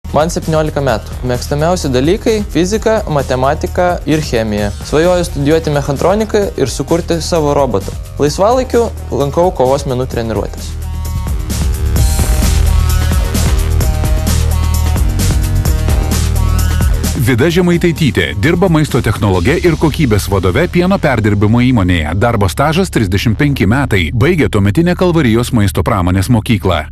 Man 17 metų. Mėgstamiausi dalykai – fizika, matematika ir chemija. Svajoju studijuoti mechatroniką ir sukurti savo robotą. Laisvalaikiu lankau kovos menų treniruotės. Vida Žemaitaitytė dirba maisto technologe ir kokybės vadove pieno perdirbimo įmonėje. Darbo stažas 35 metai. Baigė tuometinę Kalvarijos maisto pramonės mokyklą.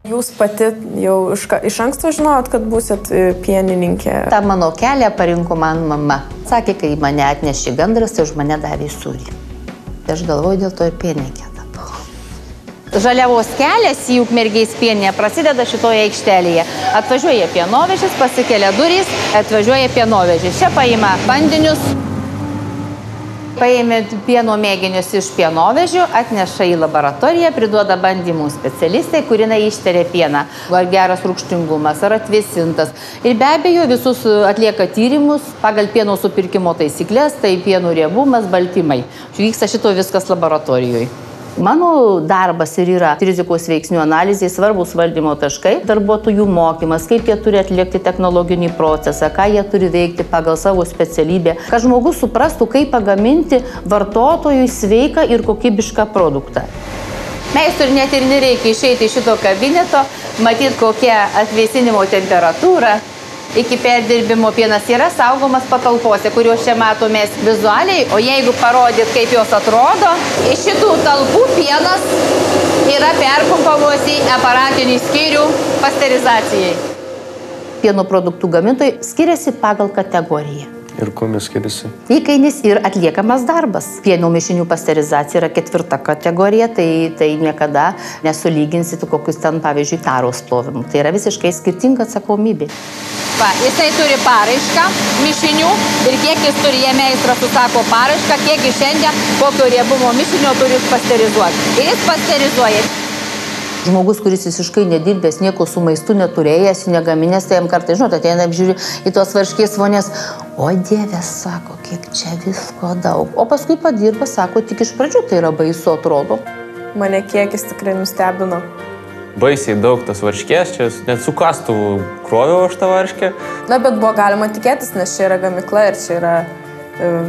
Jūs pati jau iš anksto žinojot, kad būsit pienininkė? Ta mano kelią parinko man mama. Sakė, kai mane atnešė gandras, tai už mane davė sūrį. Tai aš galvoju, dėl to ir pienininkė. Žaliavos kelias į Ukmergės pieninę prasideda šitoje aikštelėje. Atvažiuoja pienovežis, pasikelia durys, atvažiuoja pienovežis. Čia paima bandinius, paėmė pieno mėginius iš pienovežių, atneša į laboratoriją, priduoda bandymų specialistai, kurina išteria pieną. Ar geras rūgštingumas, ar atvėsintas. Ir be abejo visus atlieka tyrimus pagal pieno supirkimo taisyklės, tai pieno riebumas, baltymai. Vyksta šito viskas laboratorijoje. Mano darbas ir yra rizikos veiksnių analizė, svarbus valdymo taškai, darbuotojų mokymas, kaip jie turi atlikti technologinį procesą, ką jie turi veikti pagal savo specialybę, kad žmogus suprastų, kaip pagaminti vartotojui sveiką ir kokybišką produktą. Meistrui net ir nereikia išeiti iš šito kabineto, matyti kokia atvėsinimo temperatūra. Iki perdirbimo pienas yra saugomas patalpose, kuriuos čia matomės vizualiai, o jeigu parodyt, kaip jos atrodo, iš šitų talpų pienas yra perpumpamas į aparatinį skyrių pasterizacijai. Pieno produktų gamintojai skiriasi pagal kategoriją. Ir kuo jis skiriasi? Įkainis ir atliekamas darbas. Pieno mišinių pasterizacija yra 4. kategorija, tai niekada nesulyginsit kokius ten, pavyzdžiui, taros plovimų. Tai yra visiškai skirtinga atsakomybė. Jisai turi paraišką mišinių ir kiek jis turi, jie meistras susako paraišką, kiek jis šiandien kokio riebumo mišinio turi pasterizuoti. Ir jis pasterizuoja. Žmogus, kuris visiškai nedirbęs, nieko su maistu neturėjęs, negaminęs, tai jam kartais, žinote, ateina apžiūri į tos varškės vonės. O Dieve, sako, kiek čia visko daug. O paskui padirba, sako, tik iš pradžių tai yra baisu atrodo. Mane kiekis tikrai nustebino. Baisiai daug tas varškės, čia net su kastuvu kroviau aš tą varškę. Na, bet buvo galima tikėtis, nes čia yra gamykla ir čia yra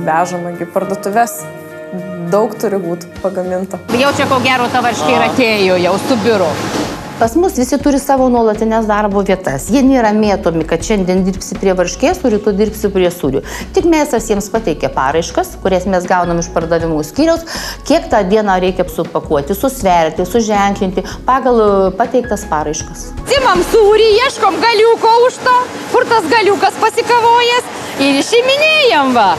vežama į parduotuves. Daug turi būti pagaminta. Jau čia ko gero ta varškė ir atėjo jau su biuru. Pas mus visi turi savo nuolatinės darbo vietas. Jie nėra mėtomi, kad šiandien dirbsi prie varškės, o rytoj dirbsi prie sūrių. Tik meistras jiems pateikia paraiškas, kurias mes gaunam iš pardavimų skyriaus, kiek tą dieną reikia supakuoti, susverti, suženklinti pagal pateiktas paraiškas. Imam sūrį, ieškom galiuko už to, kur tas galiukas pasikavojęs ir išiminėjam va.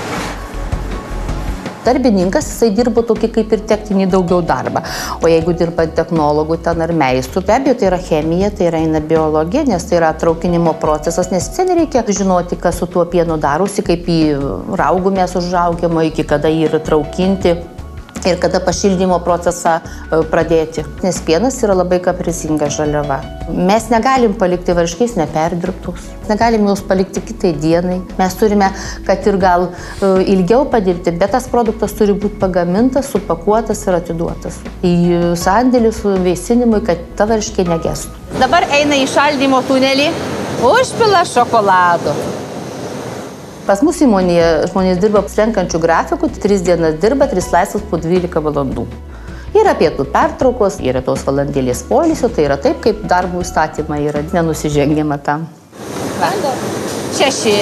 Darbininkas, jisai dirbo tokį kaip ir techninį daugiau darbą. O jeigu dirba technologų ten ar meistrų, be abejo, tai yra chemija, tai yra eina biologija, nes tai yra traukinimo procesas, nes ten reikia žinoti, kas su tuo pienu darosi, kaip jį raugų mes užaugiama, iki kada jį traukinti ir kada pašildymo procesą pradėti. Nes pienas yra labai kaprizinga žaliava. Mes negalim palikti varškės neperdirbtus, negalim jos palikti kitai dienai. Mes turime, kad ir gal ilgiau padirbti, bet tas produktas turi būti pagamintas, supakuotas ir atiduotas į sandėlį su veisinimui, kad ta varškė negestų. Dabar eina į šaldymo tunelį, užpila šokolado. Pas mus įmonėje žmonės dirba slenkančių grafikų, 3 dienas dirba, 3 laisvas po 12 valandų. Yra pietų pertraukos, yra tos valandėlės poilsio, tai yra taip, kaip darbų įstatymai yra nenusižengiama tam. 6.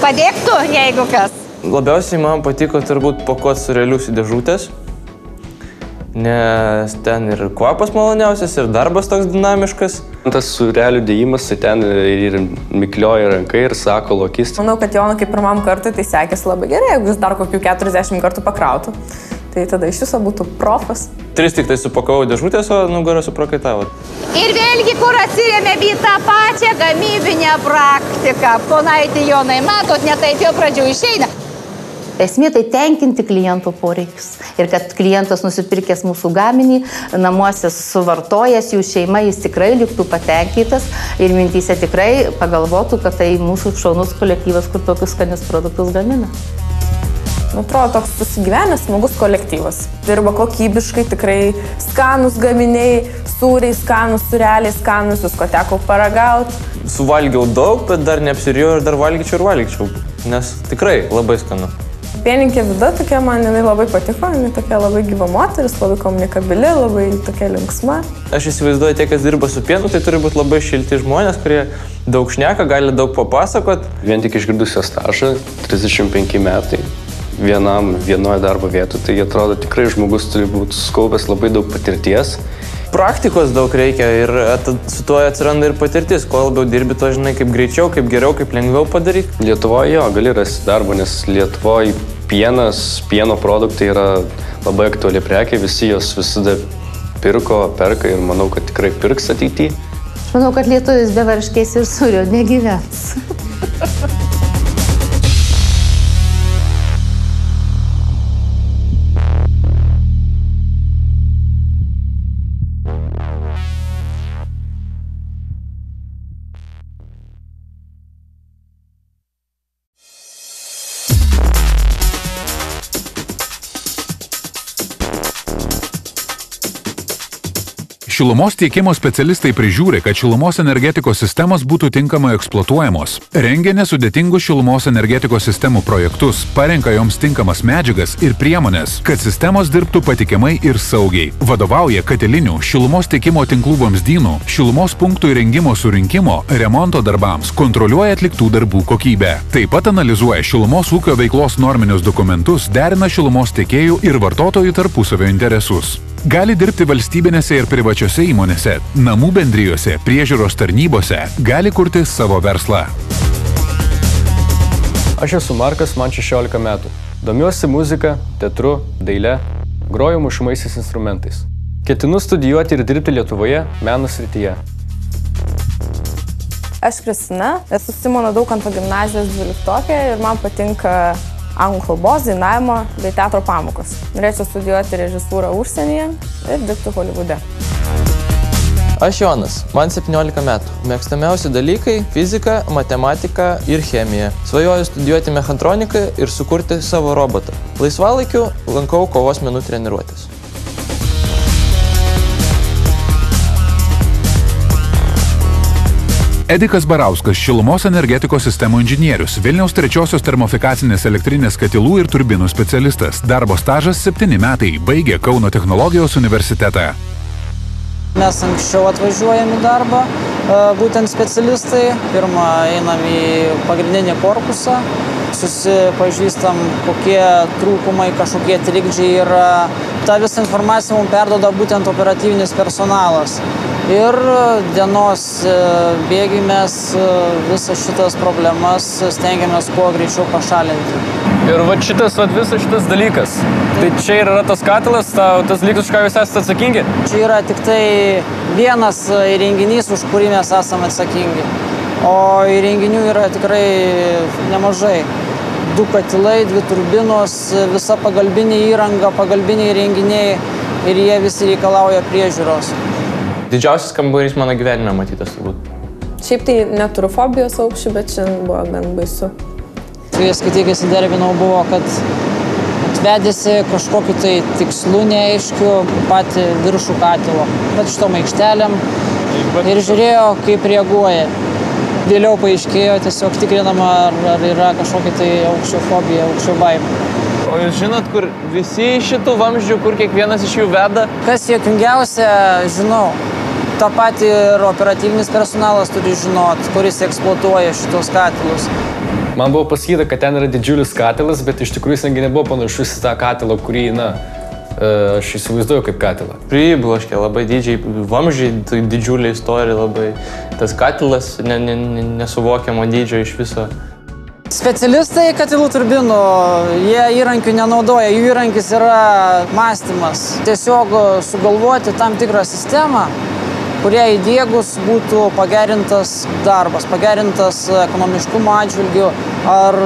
Padėktų, jeigu kas. Labiausiai man patiko turbūt pakuoti sūrelius į dėžutės, nes ten ir kvapas maloniausias, ir darbas toks dinamiškas. Tas sūrelių dėjimas, tai ten ir miklioja rankai ir sako lokis. Manau, kad Jono kaip pirmam kartui tai sekėsi labai gerai, jeigu jis dar kokių 40 kartų pakrautų. Tai tada iš viso būtų profas. 3 tik tai supakavau dėžutės, o nugarą suprakaitavo. Ir vėlgi, kur atsirėmė į tą pačią gamybinę praktiką. Ponaitį Jonai, matot, ne taip jau pradžių išeina. Esmė tai tenkinti klientų poreikius. Ir kad klientas nusipirkęs mūsų gaminį, namuose suvartojęs jų šeima, jis tikrai liktų patenkintas ir mintyse tikrai pagalvotų, kad tai mūsų šaunus kolektyvas, kur tokius skanius produktus gamina. Atrodo toks susigyvenęs smagus kolektyvas. Dirba kokybiškai, tikrai skanus gaminiai, sūriai skanus, sūreliai skanus, visko teko paragauti. Suvalgiau daug, bet dar neapsirijau ir dar valgyčiau, nes tikrai labai skanu. Pieninkė Vida tokia man jinai labai patiko, jinai tokia labai gyva moteris, labai komunikabili, labai tokia linksma. Aš įsivaizduoju, tie, kas dirba su pienu, tai turi būti labai šilti žmonės, kurie daug šneka, gali daug papasakot. Vien tik išgirdus jo stažą, 35 metai, vienoje darbo vietoje, tai atrodo tikrai žmogus turi būti sukaupęs labai daug patirties. Praktikos daug reikia ir su tuo atsiranda ir patirtis. Kuo labiau dirbi, to žinai, kaip greičiau, kaip geriau, kaip lengviau padaryti. Lietuvoje gali rasti darbą, nes Lietuvoje pieno produktai yra labai aktuali prekė, visi jos visada perka ir manau, kad tikrai pirks ateityje. Aš manau, kad lietuvis be varškės ir sūrio negyvens. Šilumos tiekimo specialistai prižiūri, kad šilumos energetikos sistemos būtų tinkamai eksploatuojamos. Rengia nesudėtingus šilumos energetikos sistemų projektus, parenka joms tinkamas medžiagas ir priemonės, kad sistemos dirbtų patikimai ir saugiai. Vadovauja katilinių, šilumos tiekimo tinklų vamzdynų, šilumos punktų įrengimo surinkimo, remonto darbams, kontroliuoja atliktų darbų kokybę. Taip pat analizuoja šilumos ūkio veiklos norminius dokumentus, derina šilumos tiekėjų ir vartotojų tarpusavio interesus. Gali dirbti valstybinėse ir privačiose įmonėse, namų bendrijose, priežiūros tarnybose, gali kurti savo verslą. Aš esu Markas, man 16 metų. Domiuosi muzika, teatru, daile, groju mušamaisiais instrumentais. Ketinu studijuoti ir dirbti Lietuvoje meno srityje. Aš Kristina, esu Simono Daukanto gimnazijos 12-okė ir man patinka anglų kalbos, dainavimo bei teatro pamokos. Norėčiau studijuoti režisūrą užsienyje ir dirbti Holivude. Aš Jonas, man 17 metų. Mėgstamiausi dalykai – fizika, matematika ir chemija. Svajoju studijuoti mechatroniką ir sukurti savo robotą. Laisvalaikiu lankau kovos menų treniruotes. Edikas Barauskas, šilumos energetikos sistemų inžinierius, Vilniaus 3-osios termofikacinės elektrinės katilų ir turbinų specialistas. Darbo stažas 7 metai, baigė Kauno technologijos universitetą. Mes anksčiau atvažiuojam į darbą, būtent specialistai. Pirmą einam į pagrindinį korpusą, susipažįstam, kokie trūkumai, kažkokie trikdžiai yra. Ta visą informaciją mums perduoda būtent operatyvinis personalas. Ir dienos bėgiai mes visas šitas problemas stengiamės kuo greičiau pašalinti. Ir visas šitas dalykas. Tai čia yra tas katilas, tas dalykas, už ką jūs esate atsakingi? Čia yra tik tai vienas įrenginys, už kurį mes esame atsakingi. O įrenginių yra tikrai nemažai. 2 katilai, 2 turbinos, visa pagalbinė įranga, pagalbiniai įrenginiai ir jie visi reikalauja priežiūros. Didžiausias kambarys mano gyvenime matytas turbūt. Šiaip tai neturiu fobijos aukščių, bet šiandien buvo gan baisu. Tai skaitykai įsiderbinau buvo, kad atvedėsi kažkokiu tai tikslu neaiškiu patį viršų katilo. Bet šitom aikštelėm ir žiūrėjo, kaip reaguoja. Vėliau paaiškėjo, tiesiog tikrinama, ar yra kažkokia tai aukščio fobija, aukščio baimė. O jūs žinot, kur visi šitų vamzdžių, kur kiekvienas iš jų veda? Kas juokingiausia, žinau. Ta pati ir operatyvinis personalas turi žinot, kuris eksploatuoja šitos katilus. Man buvo pasakyta, kad ten yra didžiulis katilas, bet iš tikrųjų jis nebuvo panašus į tą katilą, kurį, aš įsivaizduoju kaip katilą. Pribloškė labai didžiai vamzdžiai, tai didžiulė istorija labai. Tas katilas nesuvokiamo dydžio iš viso. Specialistai katilų turbinų, jie įrankių nenaudoja, jų įrankis yra mąstymas. Tiesiog sugalvoti tam tikrą sistemą, kurie įdiegus būtų pagerintas darbas, pagerintas ekonomiškumo atžvilgių ar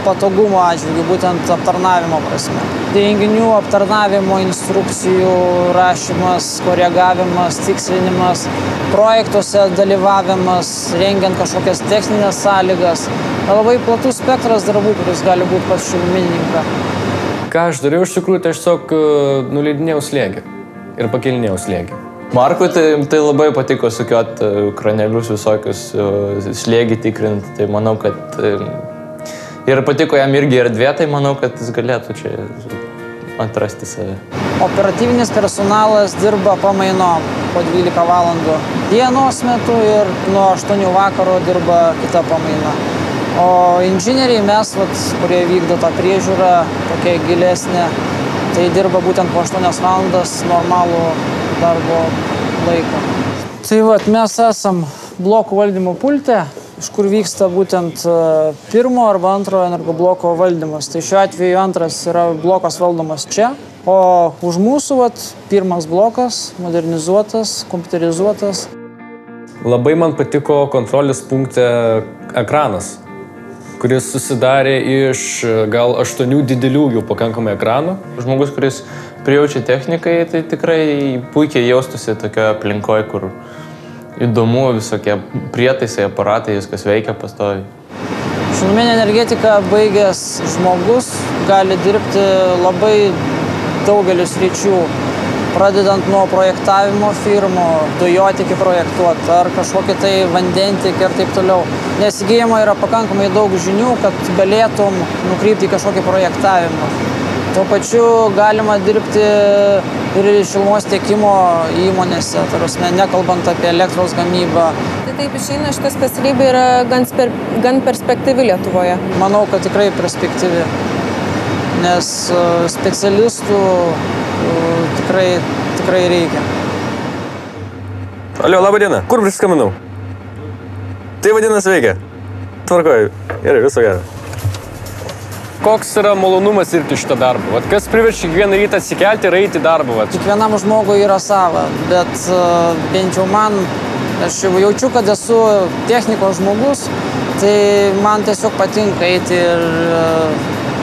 patogumo atžvilgių, būtent aptarnavimo prasme. Įrenginių aptarnavimo instrukcijų rašymas, koregavimas, tikslinimas, projektuose dalyvavimas, rengiant kažkokias techninės sąlygas. Labai platus spektras darbų, kuris gali būti pas šilumininką. Ką aš dariau iš tikrųjų, tai aš tiesiog nuleidinėjau slėgį ir pakelinėjau slėgį. Markui tai labai patiko sukiot kranelius visokius, slėgį tikrinti, tai manau, kad ir patiko jam irgi erdvė, tai manau, kad jis galėtų čia atrasti save. Operatyvinis personalas dirba pamainom po 12 valandų dienos metu ir nuo 8 vakaro dirba kita pamaina. O inžinieriai mes, kurie vykdo tą priežiūrą, tokia gilesnė, tai dirba būtent po 8 valandas normalų darbo laiką. Tai mes esam blokų valdymo pulte, iš kur vyksta būtent pirmo arba antrojo energobloko valdymas. Tai šiuo atveju antras yra blokas valdomas čia, o už mūsų pirmas blokas, modernizuotas, kompiuterizuotas. Labai man patiko kontrolės punkte ekranas, kuris susidarė iš gal 8 didelių jau pakankamai ekranų. Žmogus, kuris prijaučia technikai, tai tikrai puikiai jaustųsi tokioje aplinkoje, kur įdomu visokie prietaisai, aparatai, viskas veikia pastoviai. Šiluminė energetika baigęs žmogus gali dirbti labai daugelis sričių, pradedant nuo projektavimo firmų, dujotiekį projektuoti ar kažkokį tai vandentiekį ir taip toliau. Nes įgyjama yra pakankamai daug žinių, kad galėtum nukrypti į kažkokį projektavimą. Tuo pačiu galima dirbti ir šilumos tiekimo įmonėse, nekalbant apie elektros gamybą. Tai taip išeina, šita specialybė yra gan perspektyvi Lietuvoje. Manau, kad tikrai perspektyvi, nes specialistų tikrai reikia. Alio, laba diena. Kur prisiskambinau? Tai vadinasi veikia. Tvarkoju. Gerai, viso gero. Koks yra malonumas dirbti šitą darbą? Kas priverčia kiekvieną rytą atsikelti ir eiti į darbą? Kiekvienam žmogui yra sava, bet bent jau man, aš jaučiu, kad esu technikos žmogus, tai man tiesiog patinka eiti ir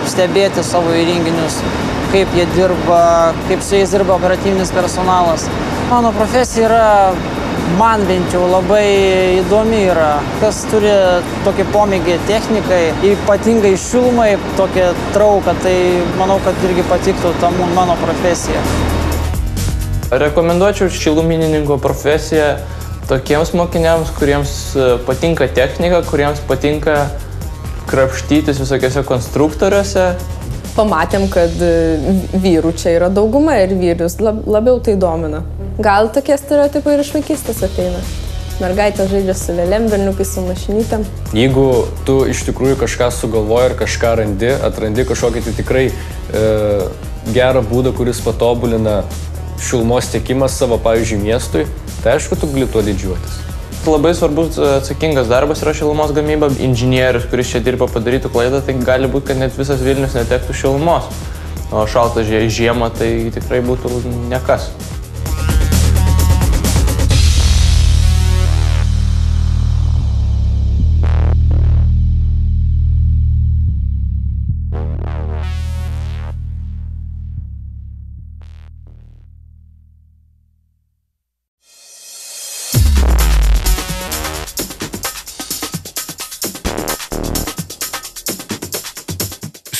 stebėti savo įrenginius, kaip jie dirba, kaip su jais dirba operatyvinis personalas. Mano profesija yra, man bent jau labai įdomi yra. Kas turi tokį pomėgį technikai, ypatingai šilumai, tokią trauką, tai manau, kad irgi patiktų ta mano profesija. Rekomenduočiau šiluminininko profesiją tokiems mokiniams, kuriems patinka technika, kuriems patinka krapštytis visokiose konstruktoriuose. Pamatėm, kad vyrų čia yra dauguma ir vyrus labiau tai domina. Gal tokie stereotipai ir iš vaikystės ateina. Mergaitė žaidžia su lėlėm, berniukai su mašinytėm. Jeigu tu iš tikrųjų kažką sugalvoji ir kažką atrandi kažkokį tai tikrai gerą būdą, kuris patobulina šilumos tiekimą savo, pavyzdžiui, miestui, tai aišku, tu gali tuo didžiuotis. Labai svarbus atsakingas darbas yra šilumos gamyba. Inžinierius, kuris čia dirba, padarytų klaidą, tai gali būti, kad net visas Vilnius netektų šilumos. O šaltą žiemą tai tikrai būtų nekas.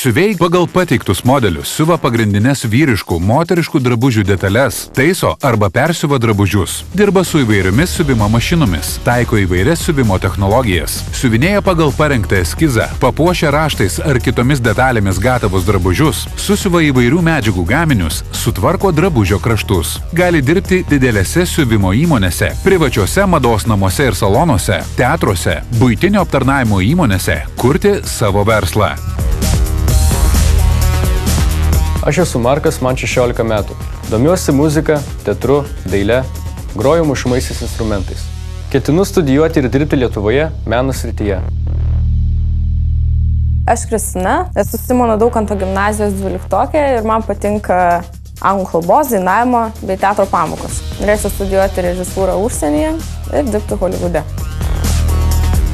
Siuvėjai pagal pateiktus modelius siuva pagrindinės vyriškų, moteriškų drabužių detalės, taiso arba persiuva drabužius. Dirba su įvairiomis siuvimo mašinomis, taiko įvairias siuvimo technologijas. Siuvinėja pagal parengtą eskizą, papuošia raštais ar kitomis detalėmis gatavus drabužius, susiuva įvairių medžiagų gaminius, sutvarko drabužio kraštus. Gali dirbti didelėse siuvimo įmonėse, privačiuose mados namuose ir salonuose, teatruose, buitinio aptarnavimo įmonėse, kurti savo verslą. Aš esu Markas, man 16 metų. Domiuosi muzika, teatru, daile, groju mušamaisiais instrumentais. Ketinu studijuoti ir dirbti Lietuvoje meno srityje. Aš Kristina, esu Simono Daukanto gimnazijos 12-okė ir man patinka anglų kalbos, dainavimo bei teatro pamokos. Norėčiau studijuoti režisūrą užsienyje ir dirbti Holivude.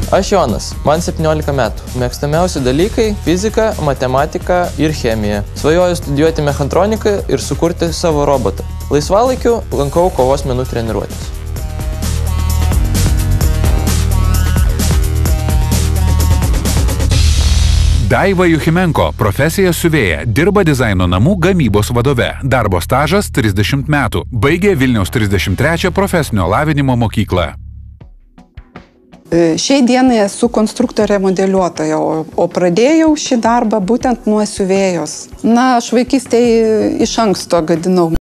Aš Jonas, man 17 metų. Mėgstamiausi dalykai – fizika, matematika ir chemija. Svajoju studijuoti mechatroniką ir sukurti savo robotą. Laisvalaikiu lankau kovos menų treniruotes. Daiva Juchimenko, profesija siuvėja, dirba dizaino namų gamybos vadove. Darbo stažas 30 metų. Baigė Vilniaus 33 profesinio lavinimo mokyklą. Šiai dienai esu konstruktorė modeliuotoja, o pradėjau šį darbą būtent nuo siuvėjos. Na, aš vaikystėje iš anksto gadinau